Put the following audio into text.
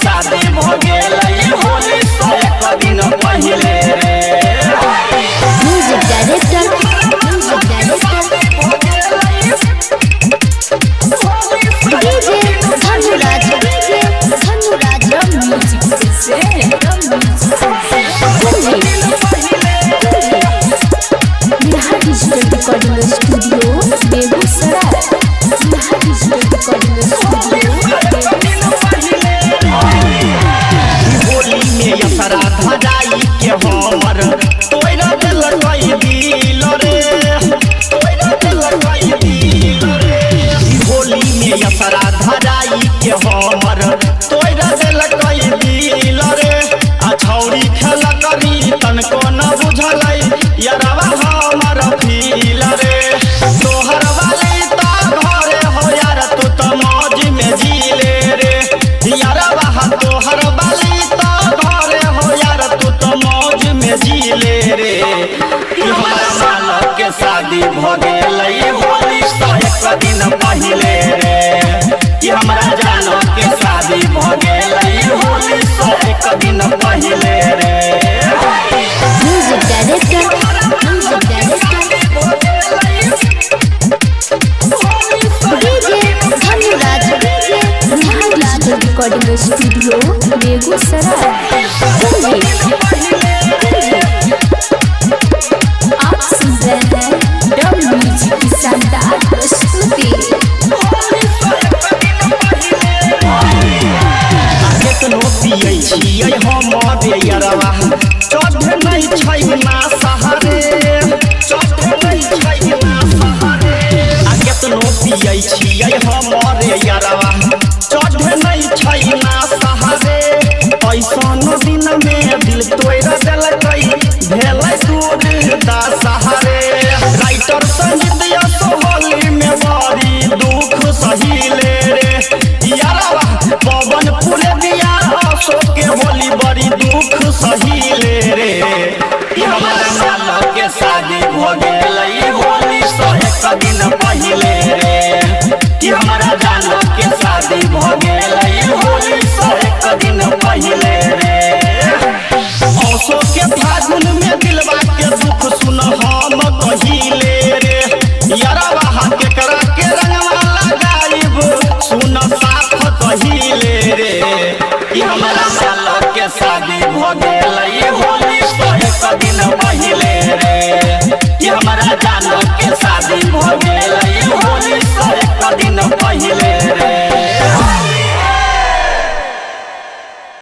शादी भ गेलै होली से एक दिन पहिले रे। Music director recording studio Begusarai. Holi में यसरा धराई के हमर तोरा दिल कई दिल रे, तोरा दिल कई दिल रे। होली में यसरा धराई के हमर तोरा दिल कई दिल रे। आ छौरी खेल करी तनको न बुझलै यारवा हमर फील रे। तोहर वाली ता घरे हो यार तू तो मौज में जीले रे। यारवा तोहर वाली ता घरे हो यार तू तो मौज में जीले रे। हमरा साल के शादी भ गेलै होली से एक दिन पहिले रे। हमरा जानो के शादी भ गेलै होली से एक दिन पहिले रे। Music director recording studio Begusarai. आप सुन रहे हैं डब म्यूजिक की शानदार प्रस्तुति। केतनो पियै छियै हमरे यारवा चढ़ नहीं छै ना सहारे, चढ़ नहीं छै ना सहारे। आ केतनो पियै छियै हमरे यारवा चढ़ नहीं छै ना सहारे। ऐसन दिन में दिल तोड़ देलकै भेलै दूर दा सहारे। राइटर संगीत या होली में बड़ी दुख सहीले रे। यारवा पवन फूले दिया अशोक के होली बड़ी दुख सहीले रे। हमरा साल के शादी भ गेलै होली से एक दिन पहिले रे। हमरा जानो के शादी भ गेलै होली से एक दिन पहिले।